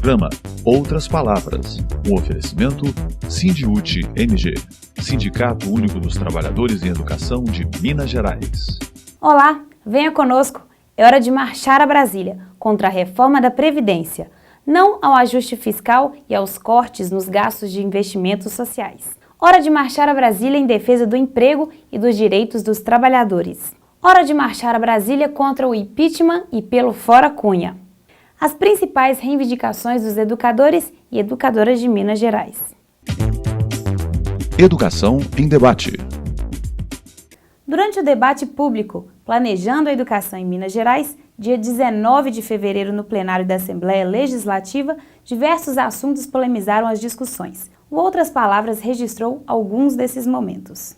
Programa Outras Palavras, um oferecimento Sindiúti MG, Sindicato Único dos Trabalhadores em Educação de Minas Gerais. Olá, venha conosco. É hora de marchar a Brasília contra a reforma da Previdência, não ao ajuste fiscal e aos cortes nos gastos de investimentos sociais. Hora de marchar a Brasília em defesa do emprego e dos direitos dos trabalhadores. Hora de marchar a Brasília contra o impeachment e pelo Fora Cunha. As principais reivindicações dos educadores e educadoras de Minas Gerais. Educação em debate. Durante o debate público, Planejando a Educação em Minas Gerais, dia 19 de fevereiro no plenário da Assembleia Legislativa, diversos assuntos polemizaram as discussões. O Outras Palavras registrou alguns desses momentos.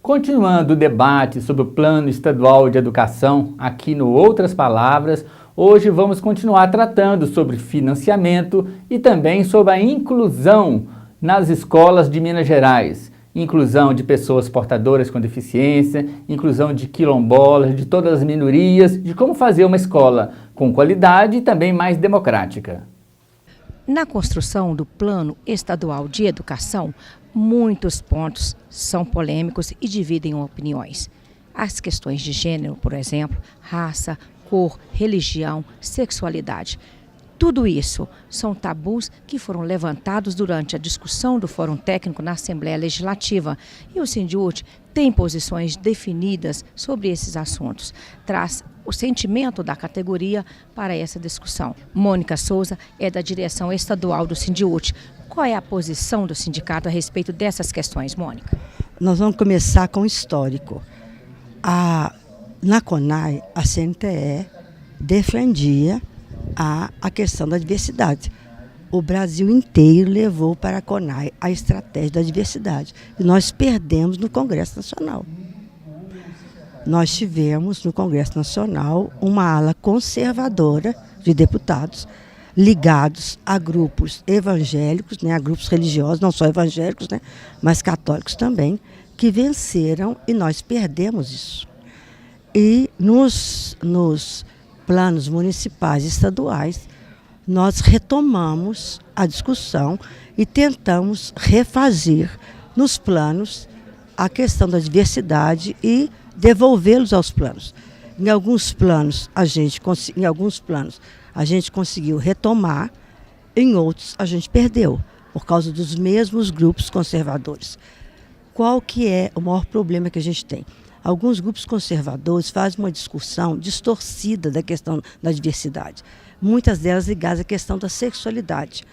Continuando o debate sobre o Plano Estadual de Educação, aqui no Outras Palavras, hoje vamos continuar tratando sobre financiamento e também sobre a inclusão nas escolas de Minas Gerais. Inclusão de pessoas portadoras com deficiência, inclusão de quilombolas, de todas as minorias, de como fazer uma escola com qualidade e também mais democrática. Na construção do Plano Estadual de Educação, muitos pontos são polêmicos e dividem opiniões. As questões de gênero, por exemplo, raça, cor, religião, sexualidade. Tudo isso são tabus que foram levantados durante a discussão do Fórum Técnico na Assembleia Legislativa. E o Sindiúti tem posições definidas sobre esses assuntos. Traz o sentimento da categoria para essa discussão. Mônica Souza é da direção estadual do Sindiúti. Qual é a posição do sindicato a respeito dessas questões, Mônica? Nós vamos começar com o histórico. Na CONAI, a CNTE defendia a questão da diversidade. O Brasil inteiro levou para a CONAI a estratégia da diversidade. E nós perdemos no Congresso Nacional. Nós tivemos no Congresso Nacional uma ala conservadora de deputados ligados a grupos evangélicos, a grupos religiosos, não só evangélicos, mas católicos também, que venceram e nós perdemos isso. E nos planos municipais e estaduais, nós retomamos a discussão e tentamos refazer nos planos a questão da diversidade e devolvê-los aos planos. Em alguns planos a gente conseguiu retomar, em outros a gente perdeu, por causa dos mesmos grupos conservadores. Qual que é o maior problema que a gente tem? Alguns grupos conservadores fazem uma discussão distorcida da questão da diversidade, muitas delas ligadas à questão da sexualidade.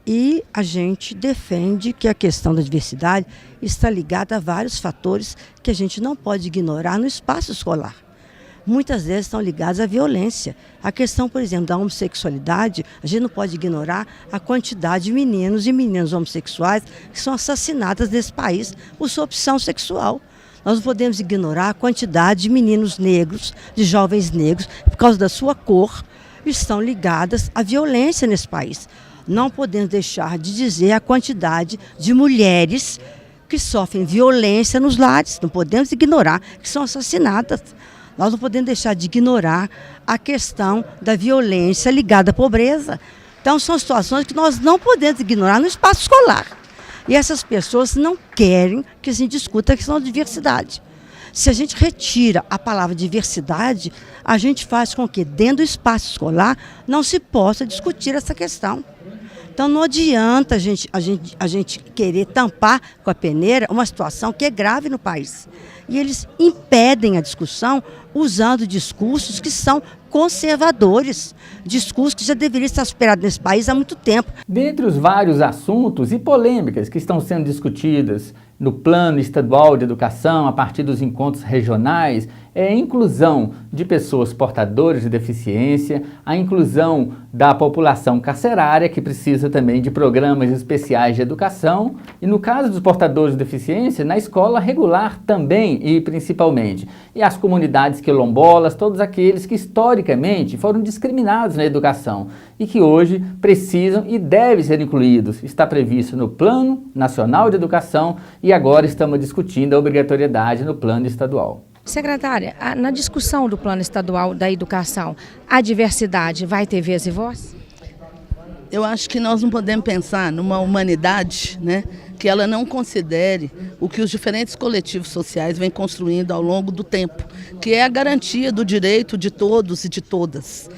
E a gente defende que a questão da diversidade está ligada a vários fatores que a gente não pode ignorar no espaço escolar. Muitas vezes estão ligadas à violência. A questão, por exemplo, da homossexualidade, a gente não pode ignorar a quantidade de meninos e meninas homossexuais que são assassinadas nesse país por sua opção sexual. Nós não podemos ignorar a quantidade de meninos negros, de jovens negros, por causa da sua cor, estão ligadas à violência nesse país. Não podemos deixar de dizer a quantidade de mulheres que sofrem violência nos lares. Não podemos ignorar que são assassinadas. Nós não podemos deixar de ignorar a questão da violência ligada à pobreza. Então, são situações que nós não podemos ignorar no espaço escolar. E essas pessoas não querem que se discuta a questão da diversidade. Se a gente retira a palavra diversidade, a gente faz com que dentro do espaço escolar não se possa discutir essa questão. Então não adianta a gente querer tampar com a peneira uma situação que é grave no país. E eles impedem a discussão usando discursos que são conservadores, discursos que já deveriam estar superados nesse país há muito tempo. Dentre os vários assuntos e polêmicas que estão sendo discutidas no Plano Estadual de Educação, a partir dos encontros regionais, é a inclusão de pessoas portadoras de deficiência, a inclusão da população carcerária, que precisa também de programas especiais de educação, e no caso dos portadores de deficiência, na escola regular também e principalmente. E as comunidades quilombolas, todos aqueles que historicamente foram discriminados na educação e que hoje precisam e devem ser incluídos. Está previsto no Plano Nacional de Educação e agora estamos discutindo a obrigatoriedade no plano estadual. Secretária, na discussão do Plano Estadual da Educação, a diversidade vai ter vez e voz? Eu acho que nós não podemos pensar numa humanidade, né, que ela não considere o que os diferentes coletivos sociais vêm construindo ao longo do tempo, que é a garantia do direito de todos e de todas.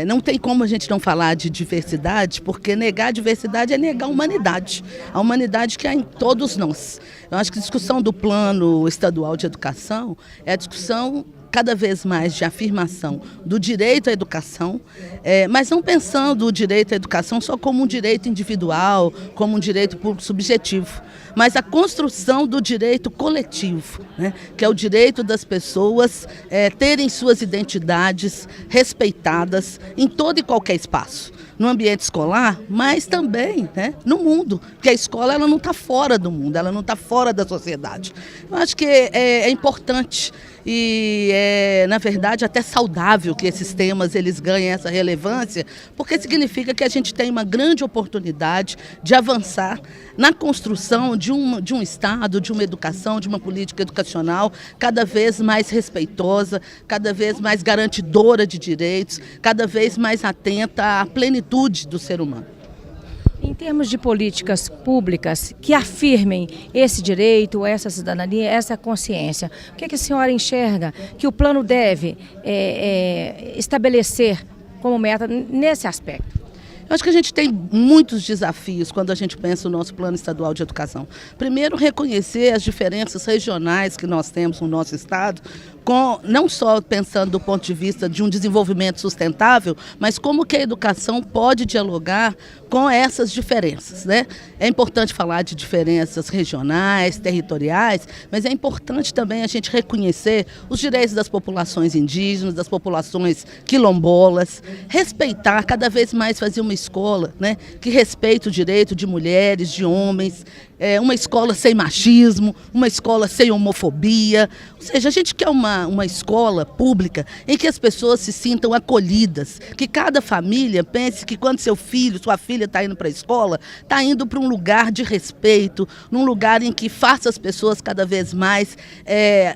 Não tem como a gente não falar de diversidade, porque negar a diversidade é negar a humanidade que há em todos nós. Eu acho que a discussão do Plano Estadual de Educação é a discussão cada vez mais de afirmação do direito à educação, mas não pensando o direito à educação só como um direito individual, como um direito público subjetivo, mas a construção do direito coletivo, né, que é o direito das pessoas terem suas identidades respeitadas em todo e qualquer espaço. No ambiente escolar, mas também, né, no mundo, porque a escola ela não está fora do mundo, ela não está fora da sociedade. Eu acho que é importante e na verdade, até saudável que esses temas eles ganhem essa relevância, porque significa que a gente tem uma grande oportunidade de avançar na construção de um Estado, de uma educação, de uma política educacional cada vez mais respeitosa, cada vez mais garantidora de direitos, cada vez mais atenta à plenitude do ser humano. Em termos de políticas públicas que afirmem esse direito, essa cidadania, essa consciência, o que a senhora enxerga que o plano deve estabelecer como meta nesse aspecto? Eu acho que a gente tem muitos desafios quando a gente pensa no nosso Plano Estadual de Educação. Primeiro, reconhecer as diferenças regionais que nós temos no nosso estado, não só pensando do ponto de vista de um desenvolvimento sustentável, mas como que a educação pode dialogar com essas diferenças, né? É importante falar de diferenças regionais, territoriais, mas é importante também a gente reconhecer os direitos das populações indígenas, das populações quilombolas, respeitar, cada vez mais fazer uma escola, né, que respeite o direito de mulheres, de homens, uma escola sem machismo, uma escola sem homofobia. Ou seja, a gente quer uma escola pública em que as pessoas se sintam acolhidas, que cada família pense que quando seu filho, sua filha está indo para a escola, está indo para um lugar de respeito, num lugar em que faça as pessoas cada vez mais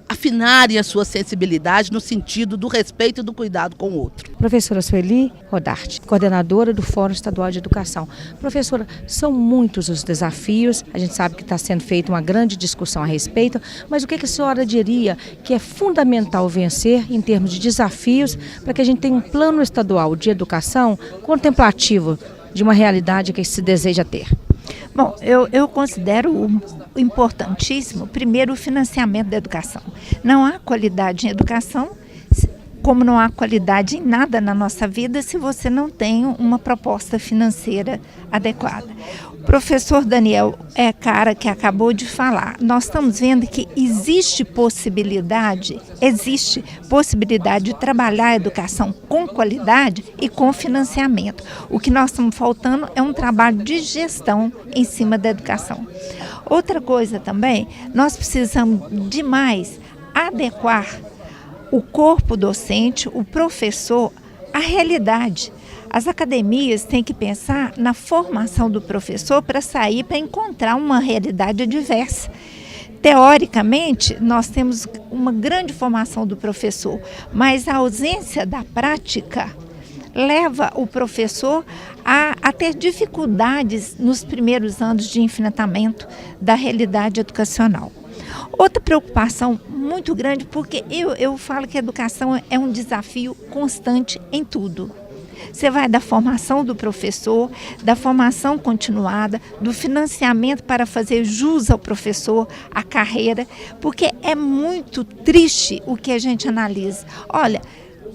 afinarem a sua sensibilidade no sentido do respeito e do cuidado com o outro. Professora Sueli Rodarte, coordenadora do Fórum Estadual de Educação. Professora, são muitos os desafios, a gente sabe que está sendo feita uma grande discussão a respeito, mas o que a senhora diria que é fundamental vencer em termos de desafios para que a gente tenha um plano estadual de educação contemplativo de uma realidade que se deseja ter? Bom, eu considero importantíssimo, primeiro, o financiamento da educação. Não há qualidade em educação, como não há qualidade em nada na nossa vida se você não tem uma proposta financeira adequada. O professor Daniel cara que acabou de falar, nós estamos vendo que existe possibilidade de trabalhar a educação com qualidade e com financiamento. O que nós estamos faltando é um trabalho de gestão em cima da educação. Outra coisa também, nós precisamos demais adequar o corpo docente, o professor, à realidade. As academias têm que pensar na formação do professor para sair, para encontrar uma realidade diversa. Teoricamente, nós temos uma grande formação do professor, mas a ausência da prática leva o professor a ter dificuldades nos primeiros anos de enfrentamento da realidade educacional. Outra preocupação muito grande, porque eu falo que a educação é um desafio constante em tudo. Você vai da formação do professor, da formação continuada, do financiamento para fazer jus ao professor, à carreira, porque é muito triste o que a gente analisa. Olha,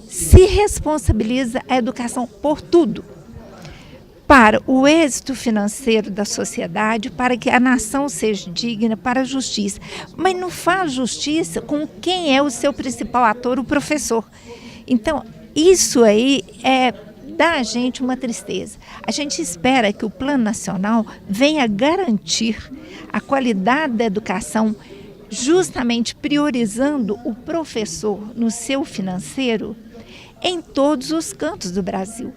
se responsabiliza a educação por tudo. Para o êxito financeiro da sociedade, para que a nação seja digna, para a justiça. Mas não faz justiça com quem é o seu principal ator, o professor. Então, isso aí dá a gente uma tristeza. A gente espera que o Plano Nacional venha garantir a qualidade da educação, justamente priorizando o professor no seu financeiro em todos os cantos do Brasil.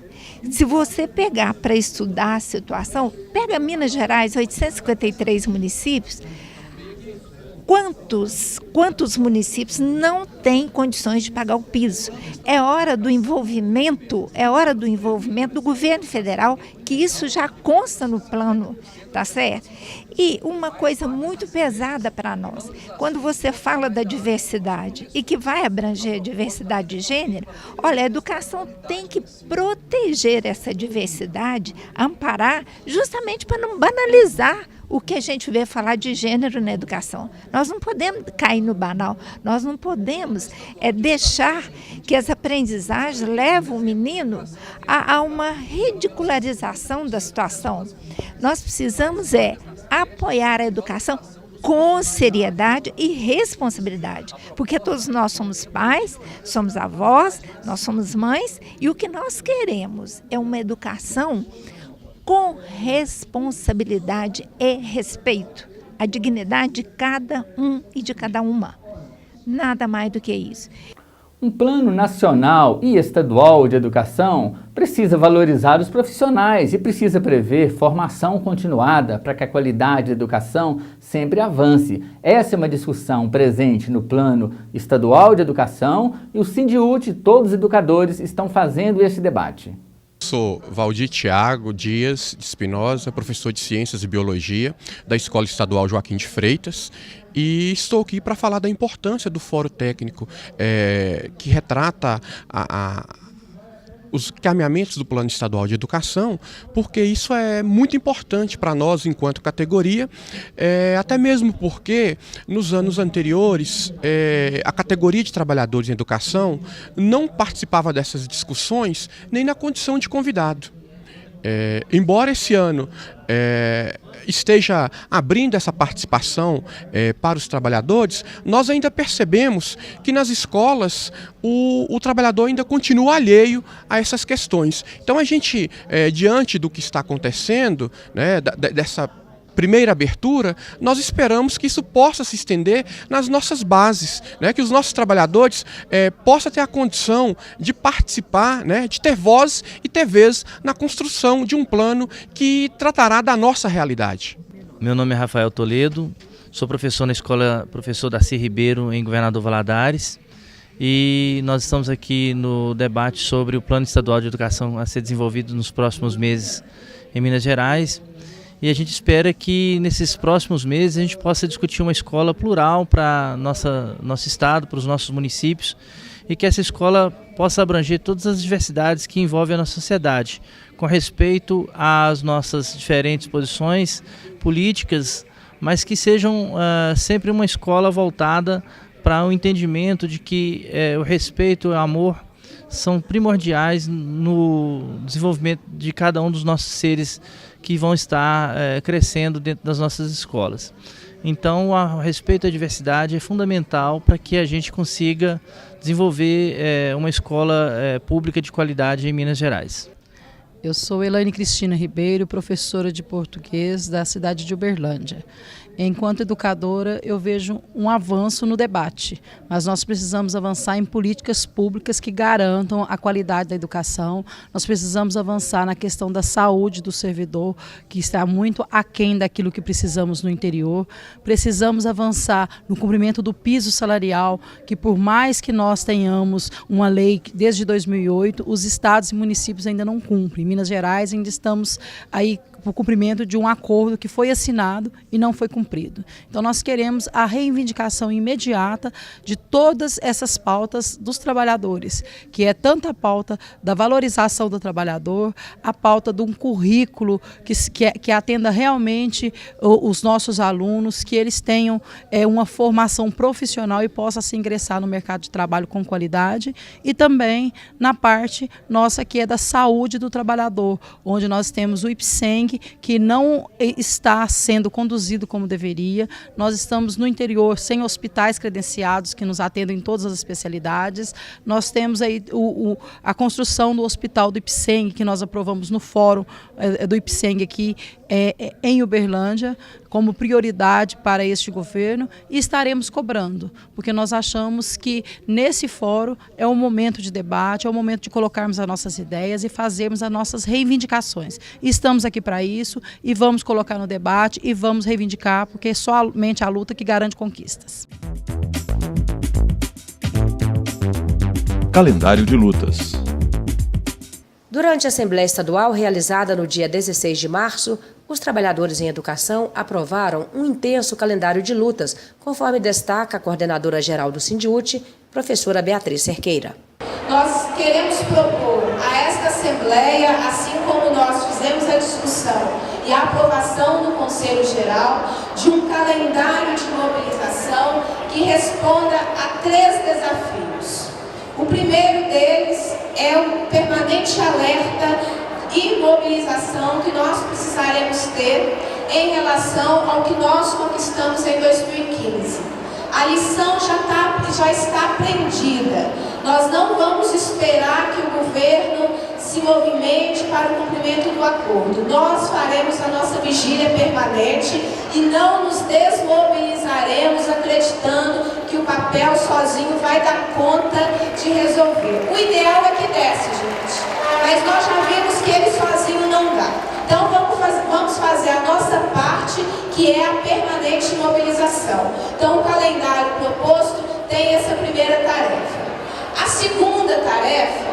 Se você pegar para estudar a situação, pega Minas Gerais, 853 municípios, Quantos municípios não têm condições de pagar o piso? É hora do envolvimento do governo federal, que isso já consta no plano, tá certo? E uma coisa muito pesada para nós, quando você fala da diversidade e que vai abranger a diversidade de gênero, olha, a educação tem que proteger essa diversidade, amparar, justamente para não banalizar o que a gente vê falar de gênero na educação. Nós não podemos cair no banal, nós não podemos deixar que as aprendizagens levem o menino a uma ridicularização da situação. Nós precisamos apoiar a educação com seriedade e responsabilidade, porque todos nós somos pais, somos avós, nós somos mães, e o que nós queremos é uma educação com responsabilidade e respeito à dignidade de cada um e de cada uma. Nada mais do que isso. Um plano nacional e estadual de educação precisa valorizar os profissionais e precisa prever formação continuada para que a qualidade da educação sempre avance. Essa é uma discussão presente no Plano Estadual de Educação e o Sindiúti e todos os educadores estão fazendo esse debate. Sou Valdir Thiago Dias de Espinosa, professor de Ciências e Biologia da Escola Estadual Joaquim de Freitas, e estou aqui para falar da importância do Fórum Técnico que retrata os caminhamentos do Plano Estadual de Educação, porque isso é muito importante para nós enquanto categoria, até mesmo porque nos anos anteriores a categoria de trabalhadores em educação não participava dessas discussões nem na condição de convidado. Embora esse ano esteja abrindo essa participação para os trabalhadores, nós ainda percebemos que nas escolas o trabalhador ainda continua alheio a essas questões. Então a gente, diante do que está acontecendo, né, dessa primeira abertura, nós esperamos que isso possa se estender nas nossas bases, né? Que os nossos trabalhadores possam ter a condição de participar, né? De ter voz e ter vez na construção de um plano que tratará da nossa realidade. Meu nome é Rafael Toledo, sou professor na escola Professor Darcy Ribeiro, em Governador Valadares, e nós estamos aqui no debate sobre o Plano Estadual de Educação a ser desenvolvido nos próximos meses em Minas Gerais. E a gente espera que nesses próximos meses a gente possa discutir uma escola plural para nosso estado, para os nossos municípios, e que essa escola possa abranger todas as diversidades que envolvem a nossa sociedade, com respeito às nossas diferentes posições políticas, mas que sejam sempre uma escola voltada para o entendimento de que o respeito e o amor são primordiais no desenvolvimento de cada um dos nossos seres que vão estar crescendo dentro das nossas escolas. Então, o respeito à diversidade é fundamental para que a gente consiga desenvolver uma escola pública de qualidade em Minas Gerais. Eu sou Elaine Cristina Ribeiro, professora de português da cidade de Uberlândia. Enquanto educadora, eu vejo um avanço no debate, mas nós precisamos avançar em políticas públicas que garantam a qualidade da educação. Nós precisamos avançar na questão da saúde do servidor, que está muito aquém daquilo que precisamos no interior. Precisamos avançar no cumprimento do piso salarial, que por mais que nós tenhamos uma lei desde 2008, os estados e municípios ainda não cumprem. Em Minas Gerais ainda estamos aí o cumprimento de um acordo que foi assinado e não foi cumprido. Então nós queremos a reivindicação imediata de todas essas pautas dos trabalhadores, que é tanto a pauta da valorização do trabalhador, a pauta de um currículo que atenda realmente os nossos alunos, que eles tenham uma formação profissional e possam se ingressar no mercado de trabalho com qualidade, e também na parte nossa que é da saúde do trabalhador, onde nós temos o IPSENG, que não está sendo conduzido como deveria. Nós estamos no interior sem hospitais credenciados que nos atendem em todas as especialidades. Nós temos aí a construção do hospital do IPSENG, que nós aprovamos no fórum do IPSENG aqui em Uberlândia, como prioridade para este governo e estaremos cobrando, porque nós achamos que nesse fórum é o momento de debate, é o momento de colocarmos as nossas ideias e fazermos as nossas reivindicações. Estamos aqui para isso e vamos colocar no debate e vamos reivindicar, porque é somente a luta que garante conquistas. Calendário de lutas. Durante a Assembleia Estadual realizada no dia 16 de março, os trabalhadores em educação aprovaram um intenso calendário de lutas, conforme destaca a coordenadora-geral do Sindiúti, professora Beatriz Cerqueira. Nós queremos propor a esta Assembleia, assim como nós fizemos a discussão e a aprovação no Conselho Geral, de um calendário de mobilização que responda a 3 desafios. O primeiro deles é o permanente alerta e mobilização que nós precisaremos ter em relação ao que nós conquistamos em 2015. A lição já está aprendida. Nós não vamos esperar que o governo se movimente para o cumprimento do acordo. Nós faremos a nossa vigília permanente e não nos desmobilizaremos acreditando que o papel sozinho vai dar conta de resolver. O ideal é que desse, gente, mas nós já vimos que ele sozinho não dá. Então vamos fazer a nossa parte, que é a permanente mobilização. Então o calendário proposto tem essa primeira tarefa. A segunda tarefa,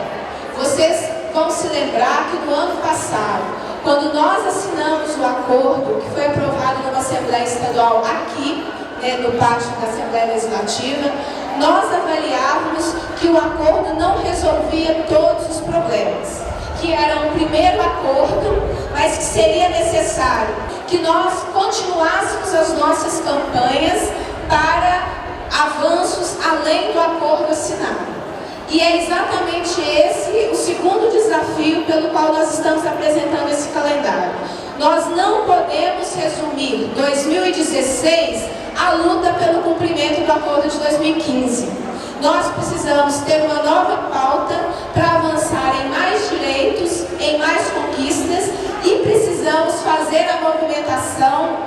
vocês vão se lembrar que no ano passado, quando nós assinamos o acordo, que foi aprovado numa Assembleia Estadual aqui, no pátio da Assembleia Legislativa, nós avaliávamos que o acordo não resolvia todos os problemas, que era um primeiro acordo, mas que seria necessário que nós continuássemos as nossas campanhas para avanços além do acordo assinado. E é exatamente esse o segundo desafio pelo qual nós estamos apresentando esse calendário. Nós não podemos resumir 2016 à luta pelo cumprimento do acordo de 2015. Nós precisamos ter uma nova pauta para avançar em mais direitos, em mais conquistas, e precisamos fazer a movimentação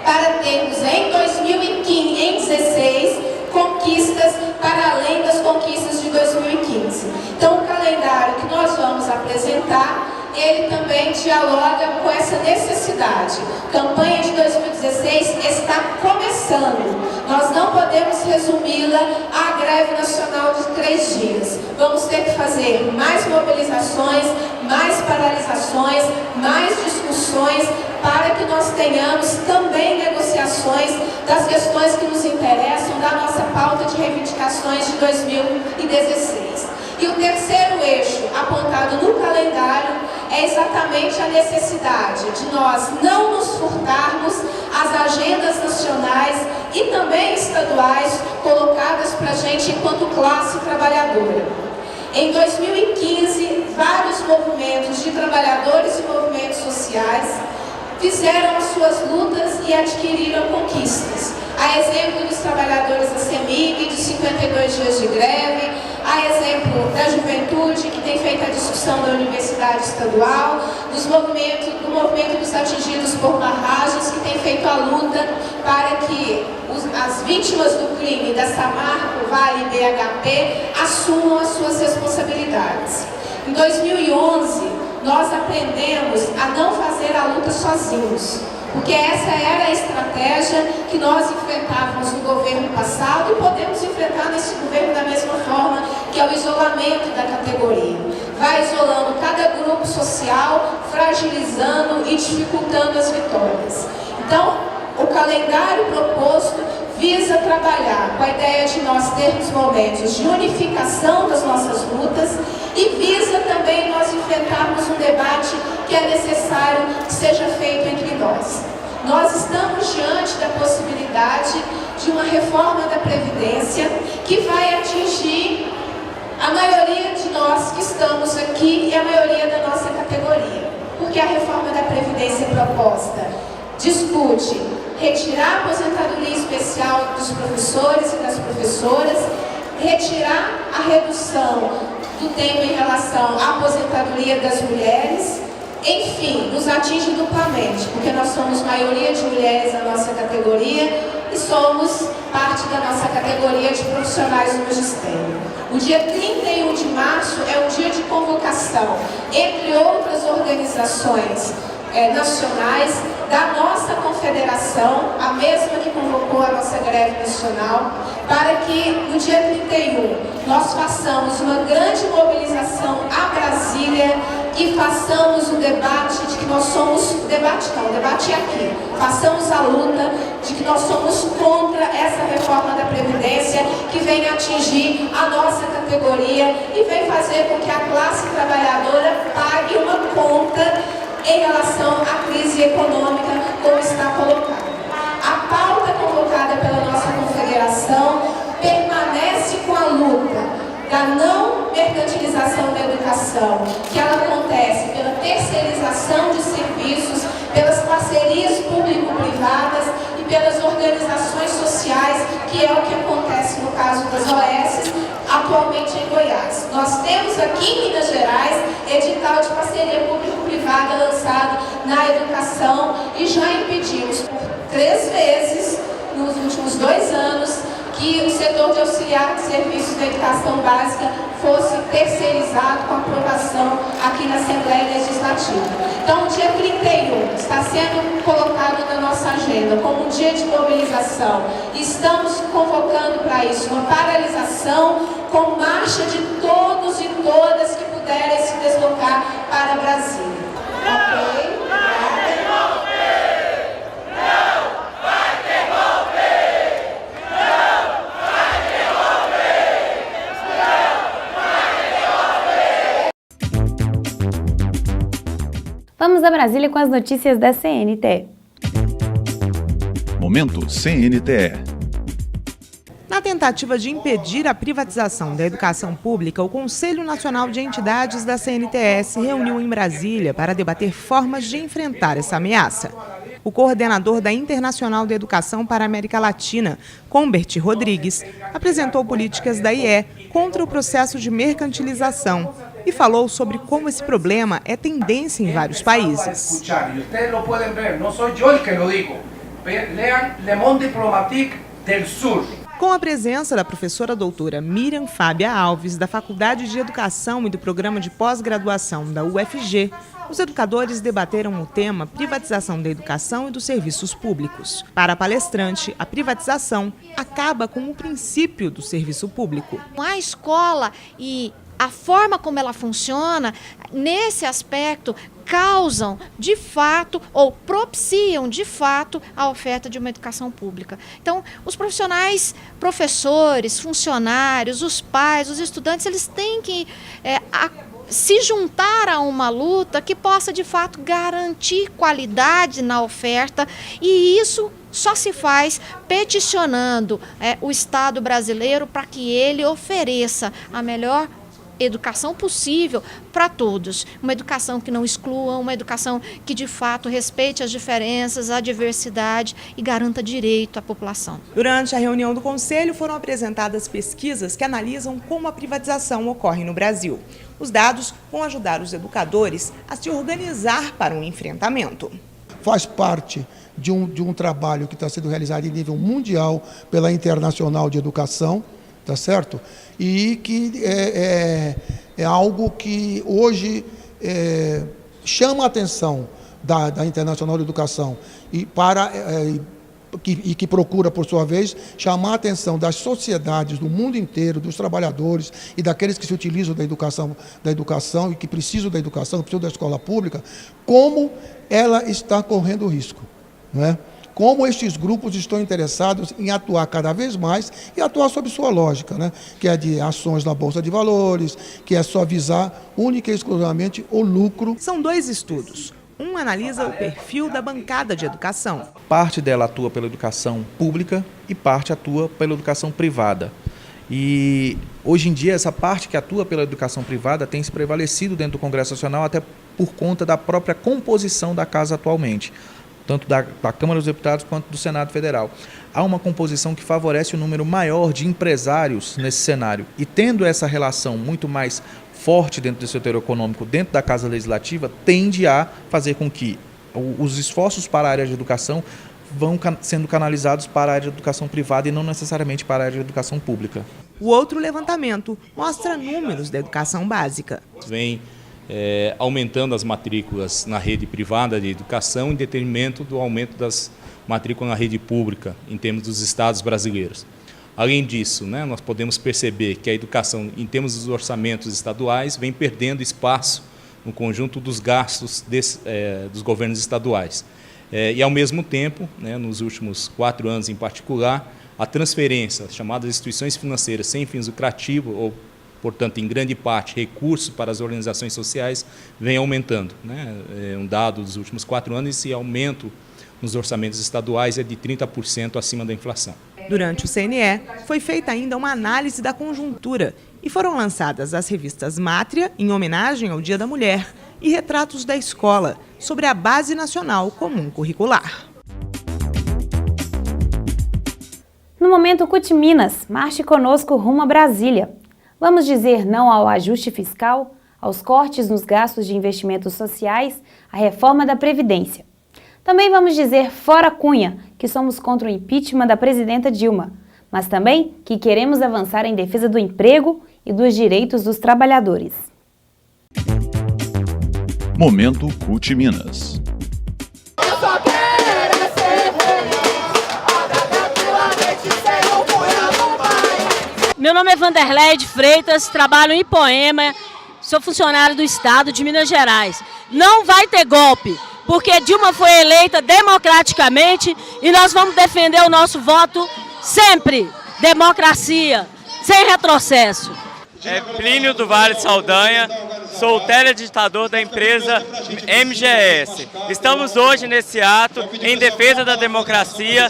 para termos em 2016 conquistas para além das conquistas de 2015. Então o calendário que nós vamos apresentar, ele também dialoga com essa necessidade. A campanha de 2016 está começando. Nós não podemos resumi-la à greve nacional de 3 dias. Vamos ter que fazer mais mobilizações, mais paralisações, mais discussões, para que nós tenhamos também negociações das questões que nos interessam da nossa pauta de reivindicações de 2016. E o terceiro eixo apontado no calendário é exatamente a necessidade de nós não nos furtarmos às agendas nacionais e também estaduais colocadas para a gente enquanto classe trabalhadora. Em 2015, vários movimentos de trabalhadores e movimentos sociais fizeram as suas lutas e adquiriram conquistas. A exemplo dos trabalhadores da CEMIG, de 52 dias de greve, a exemplo da juventude, que tem feito a discussão da Universidade Estadual, do movimento dos atingidos por barragens, que tem feito a luta para que as vítimas do crime da Samarco, Vale e BHP assumam as suas responsabilidades. Em 2011, nós aprendemos a não fazer a luta sozinhos, porque essa era a estratégia que nós enfrentávamos no governo passado e podemos enfrentar nesse governo da mesma forma, que é o isolamento da categoria. Vai isolando cada grupo social, fragilizando e dificultando as vitórias. Então, o calendário proposto visa trabalhar com a ideia de nós termos momentos de unificação das nossas lutas e visa também nós enfrentarmos um debate que é necessário que seja feito entre nós. Nós estamos diante da possibilidade de uma reforma da Previdência que vai atingir a maioria de nós que estamos aqui e a maioria da nossa categoria. Porque a reforma da Previdência proposta discute retirar a aposentadoria especial dos professores e das professoras, retirar a redução do tempo em relação à aposentadoria das mulheres, enfim, nos atinge duplamente, porque nós somos maioria de mulheres na nossa categoria e somos parte da nossa categoria de profissionais do magistério. O dia 31 de março é um dia de convocação, entre outras organizações nacionais, da nossa confederação, a mesma que convocou a nossa greve nacional, para que no dia 31 nós façamos uma grande mobilização a Brasília e façamos o debate de que nós somos, o debate é aqui, façamos a luta de que nós somos contra essa reforma da Previdência que vem atingir a nossa categoria e vem fazer com que a classe trabalhadora pague uma conta em relação à crise econômica, como está colocado. A pauta convocada pela nossa confederação permanece com a luta da não mercantilização da educação, que ela acontece pela terceirização de serviços, pelas parcerias público-privadas e pelas organizações sociais, que é o que acontece no caso das OS, atualmente em Goiás. Nós temos aqui em Minas Gerais edital de parceria público-privada lançado na educação e já impedimos por 3 vezes nos últimos 2 anos que o setor de auxiliar de serviços da educação básica fosse terceirizado com aprovação aqui na Assembleia Legislativa. Então, o dia 31 está sendo colocado na nossa agenda como um dia de mobilização. Estamos convocando para isso uma paralisação com marcha de todos e todas que puderem se deslocar para Brasília. Ok? Vamos a Brasília com as notícias da CNTE. Momento CNTE. Na tentativa de impedir a privatização da educação pública, o Conselho Nacional de Entidades da CNTE se reuniu em Brasília para debater formas de enfrentar essa ameaça. O coordenador da Internacional de Educação para a América Latina, Humbert Rodrigues, apresentou políticas da IE contra o processo de mercantilização e falou sobre como esse problema é tendência em vários países. Ustedes lo pueden ver, no soy yo el que lo digo. Lean Le Monde Diplomatique del Sur. Com a presença da professora doutora Miriam Fábia Alves, da Faculdade de Educação e do Programa de Pós-Graduação da UFG, os educadores debateram o tema privatização da educação e dos serviços públicos. Para a palestrante, a privatização acaba com o princípio do serviço público. A escola e a forma como ela funciona, nesse aspecto, causam de fato ou propiciam de fato a oferta de uma educação pública. Então, os profissionais, professores, funcionários, os pais, os estudantes, eles têm que se juntar a uma luta que possa de fato garantir qualidade na oferta, e isso só se faz peticionando o Estado brasileiro para que ele ofereça a melhor educação possível para todos. Uma educação que não exclua, uma educação que de fato respeite as diferenças, a diversidade e garanta direito à população. Durante a reunião do Conselho foram apresentadas pesquisas que analisam como a privatização ocorre no Brasil. Os dados vão ajudar os educadores a se organizar para um enfrentamento. Faz parte de um trabalho que está sendo realizado em nível mundial pela Internacional de Educação, tá certo? E que é algo que hoje chama a atenção da Internacional de Educação e que procura, por sua vez, chamar a atenção das sociedades do mundo inteiro, dos trabalhadores e daqueles que se utilizam da educação e que precisam da educação, que precisam da escola pública, como ela está correndo risco, não é? Como estes grupos estão interessados em atuar cada vez mais e atuar sob sua lógica, né? Que é de ações na Bolsa de Valores, que é só visar única e exclusivamente o lucro. São 2 estudos. Um analisa o perfil da bancada de educação. Parte dela atua pela educação pública e parte atua pela educação privada. E hoje em dia essa parte que atua pela educação privada tem se prevalecido dentro do Congresso Nacional até por conta da própria composição da casa atualmente. tanto da Câmara dos Deputados quanto do Senado Federal. Há uma composição que favorece um número maior de empresários nesse cenário. E tendo essa relação muito mais forte dentro do setor econômico, dentro da Casa Legislativa, tende a fazer com que os esforços para a área de educação vão sendo canalizados para a área de educação privada e não necessariamente para a área de educação pública. O outro levantamento mostra números da educação básica. Vem aumentando as matrículas na rede privada de educação em detrimento do aumento das matrículas na rede pública em termos dos estados brasileiros. Além disso, nós podemos perceber que a educação, em termos dos orçamentos estaduais, vem perdendo espaço no conjunto dos gastos dos governos estaduais. E, ao mesmo tempo, nos últimos 4 anos em particular, a transferência, as chamadas instituições financeiras sem fins lucrativos, ou, portanto, em grande parte, recursos para as organizações sociais, vem aumentando. Um dado dos últimos 4 anos, esse aumento nos orçamentos estaduais é de 30% acima da inflação. Durante o CNE, foi feita ainda uma análise da conjuntura e foram lançadas as revistas Mátria, em homenagem ao Dia da Mulher, e Retratos da Escola, sobre a Base Nacional Comum Curricular. No momento CUT Minas, marche conosco rumo a Brasília. Vamos dizer não ao ajuste fiscal, aos cortes nos gastos de investimentos sociais, à reforma da Previdência. Também vamos dizer fora Cunha, que somos contra o impeachment da presidenta Dilma, mas também que queremos avançar em defesa do emprego e dos direitos dos trabalhadores. Momento CUT Minas. Meu nome é Vanderlei de Freitas, trabalho em Ipoema, sou funcionário do Estado de Minas Gerais. Não vai ter golpe, porque Dilma foi eleita democraticamente e nós vamos defender o nosso voto sempre. Democracia, sem retrocesso. Plínio do Vale Saldanha, sou o teledigitador da empresa MGS. Estamos hoje nesse ato em defesa da democracia,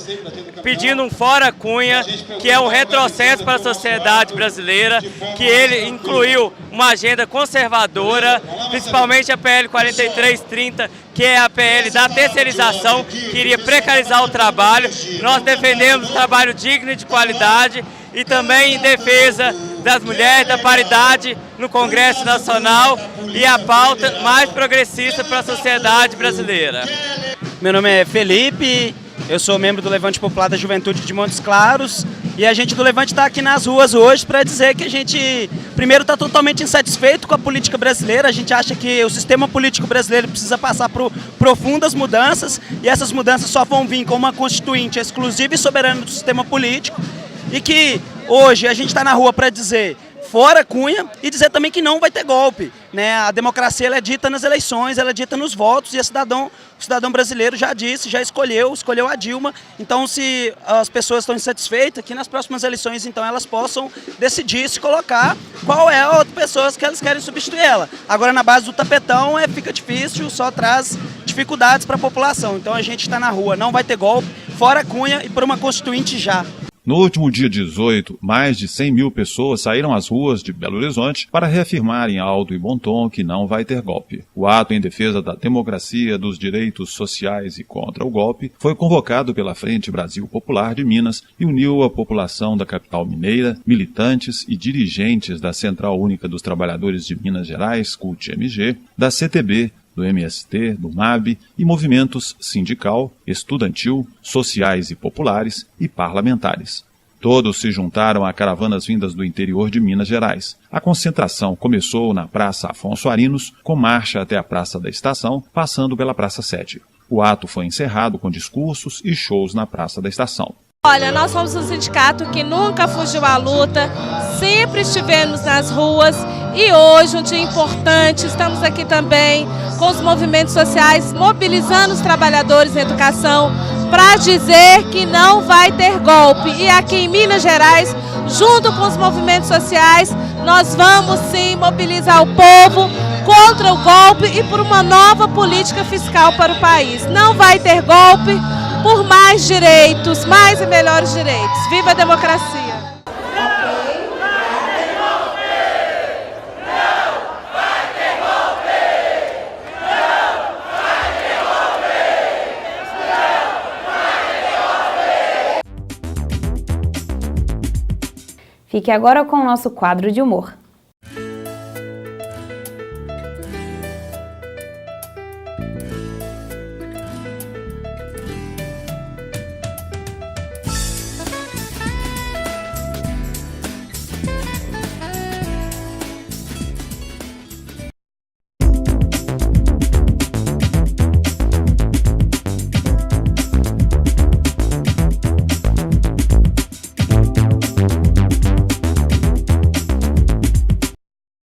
pedindo um fora Cunha, que é um retrocesso para a sociedade brasileira, que ele incluiu uma agenda conservadora, principalmente a PL 4330, que é a PL da terceirização, que iria precarizar o trabalho. Nós defendemos um trabalho digno e de qualidade e também em defesa das mulheres, da paridade no Congresso Nacional e a pauta mais progressista para a sociedade brasileira. Meu nome é Felipe, eu sou membro do Levante Popular da Juventude de Montes Claros e a gente do Levante está aqui nas ruas hoje para dizer que a gente, primeiro, está totalmente insatisfeito com a política brasileira. A gente acha que o sistema político brasileiro precisa passar por profundas mudanças e essas mudanças só vão vir com uma constituinte exclusiva e soberana do sistema político e que hoje a gente está na rua para dizer fora Cunha e dizer também que não vai ter golpe. A democracia ela é dita nas eleições, ela é dita nos votos e o cidadão brasileiro já disse, já escolheu a Dilma. Então, se as pessoas estão insatisfeitas, que nas próximas eleições então elas possam decidir se colocar qual é a outra pessoa que elas querem substituir ela. Agora, na base do tapetão, fica difícil, só traz dificuldades para a população. Então, a gente está na rua, não vai ter golpe, fora Cunha e por uma constituinte já. No último dia 18, mais de 100 mil pessoas saíram às ruas de Belo Horizonte para reafirmar em alto e bom tom que não vai ter golpe. O ato em defesa da democracia, dos direitos sociais e contra o golpe foi convocado pela Frente Brasil Popular de Minas e uniu a população da capital mineira, militantes e dirigentes da Central Única dos Trabalhadores de Minas Gerais, CUT-MG, da CTB, do MST, do MAB e movimentos sindical, estudantil, sociais e populares e parlamentares. Todos se juntaram a caravanas vindas do interior de Minas Gerais. A concentração começou na Praça Afonso Arinos, com marcha até a Praça da Estação, passando pela Praça 7. O ato foi encerrado com discursos e shows na Praça da Estação. Olha, nós somos um sindicato que nunca fugiu à luta, sempre estivemos nas ruas e hoje, um dia importante, estamos aqui também com os movimentos sociais, mobilizando os trabalhadores em educação para dizer que não vai ter golpe. E aqui em Minas Gerais, junto com os movimentos sociais, nós vamos sim mobilizar o povo contra o golpe e por uma nova política fiscal para o país. Não vai ter golpe. Por mais direitos, mais e melhores direitos. Viva a democracia! Fique agora com o nosso quadro de humor.